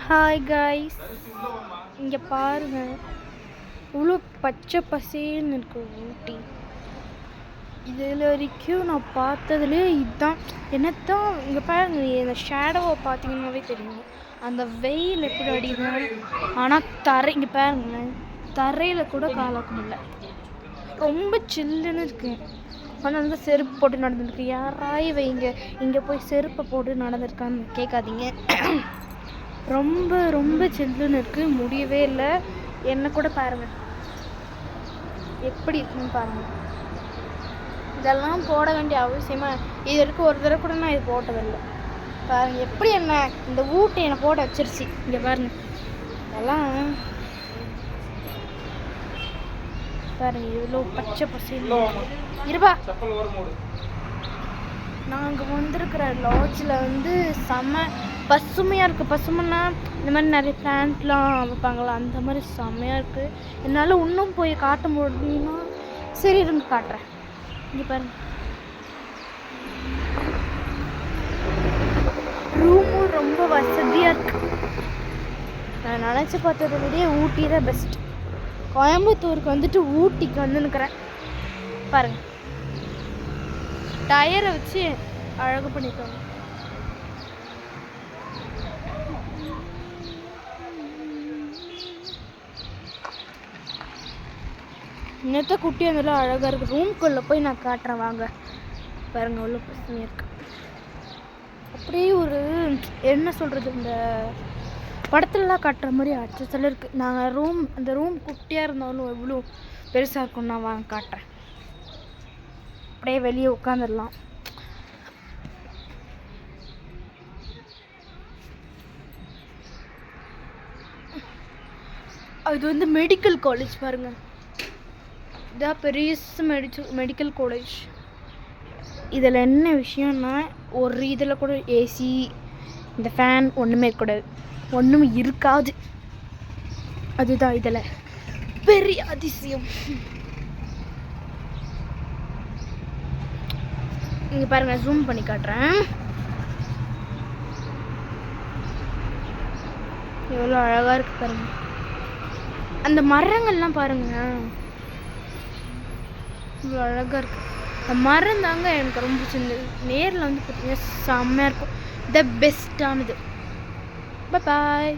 Hi guys, இங்கே பாருங்க, இவ்வளோ பச்சை பசேல்னு இருக்கு ஊட்டி. இதில் வரைக்கும் நான் பார்த்ததுலேயே இதுதான். என்னத்தான் இங்கே பாருங்க, இந்த ஷேடோவை பார்த்தீங்கன்னாவே தெரியும் அந்த வெயில் எப்படி அடிக்கும். ஆனால் இங்கே பாருங்க, தரையில் கூட காலாக்க முடியல, ரொம்ப சில்லுன்னு இருக்கு. ஆனால் வந்து செருப்பு போட்டு நடந்துருக்கு. யாராய் வைங்க இங்கே போய் செருப்பை போட்டு நடந்திருக்கான்னு கேட்காதீங்க. ரொம்ப ரொம்ப சில்லுன்னு இருக்குது, முடியவே இல்லை. என்ன கூட பாருங்கள் எப்படி இருக்குன்னு பாருங்கள். இதெல்லாம் போட வேண்டிய அவசியமாக இது வரைக்கும் ஒரு தடவை கூட நான் இது போட்டதில்லை. பாருங்கள் எப்படி என்ன இந்த ஊட்டி என்னை போட வச்சிருச்சு. இங்கே பாருங்கள், இதெல்லாம் பாருங்கள் இவ்வளோ பச்சை பசேல் இருப்பா. நாங்கள் வந்திருக்கிற லாட்ஜில் வந்து செம்ம பசுமையாக இருக்குது. பசுமைன்னா இந்த மாதிரி நிறைய பிளான்ட்லாம் வைப்பாங்களா, அந்த மாதிரி செம்மையாக இருக்குது. என்னால் இன்னும் போய் காட்ட முடியும்னா சரி இருந்து காட்டுறேன். இங்கே பாருங்க, ரூமும் ரொம்ப வசதியாக இருக்குது. நான் நினச்சி பார்த்ததை விட ஊட்டி தான் பெஸ்ட். கோயம்புத்தூருக்கு வந்துட்டு ஊட்டிக்கு வந்து நிற்கிறேன். பாருங்கள், டயரை வச்சு அழகு பண்ணிக்கோங்க. இன்னத்த குட்டி அதெல்லாம் அழகாக இருக்குது. ரூம்குள்ளே போய் நான் காட்டுறேன் வாங்க. பாருங்க அவ்வளோ பசுமையாக இருக்கு. அப்படியே ஒரு என்ன சொல்கிறது, இந்த படத்துலலாம் காட்டுற மாதிரி அச்சத்தில் இருக்குது. நாங்கள் அந்த ரூம் குட்டியாக இருந்தாலும் எவ்வளோ பெருசாக இருக்கும். நான் வாங்க காட்டுறேன். அப்படியே வெளியே உட்காந்துடலாம். அது வந்து மெடிக்கல் காலேஜ் பாருங்கள். இதான் பெரிய மெடிக்கல் காலேஜ். இதில் என்ன விஷயம்னா, ஒரு இதில் கூட ஏசி இந்த ஃபேன் ஒன்றுமே இருக்கக்கூடாது, ஒன்றும் இருக்காது. அதுதான் இதில் பெரிய அதிசயம். இங்கே பாருங்கள், ஜூம் பண்ணி காட்டுறேன். எவ்வளோ அழகாக இருக்குது பாருங்கள். அந்த மரங்கள்லாம் பாருங்க, இவ்வளோ அழகாக இருக்குது. அந்த மரம் தாங்க எனக்கு ரொம்ப பிடிச்சிருந்தது. நேரில் வந்து பார்த்தீங்கன்னா செம்மையாக இருக்கும். த பெஸ்ட்டானது. பாய்.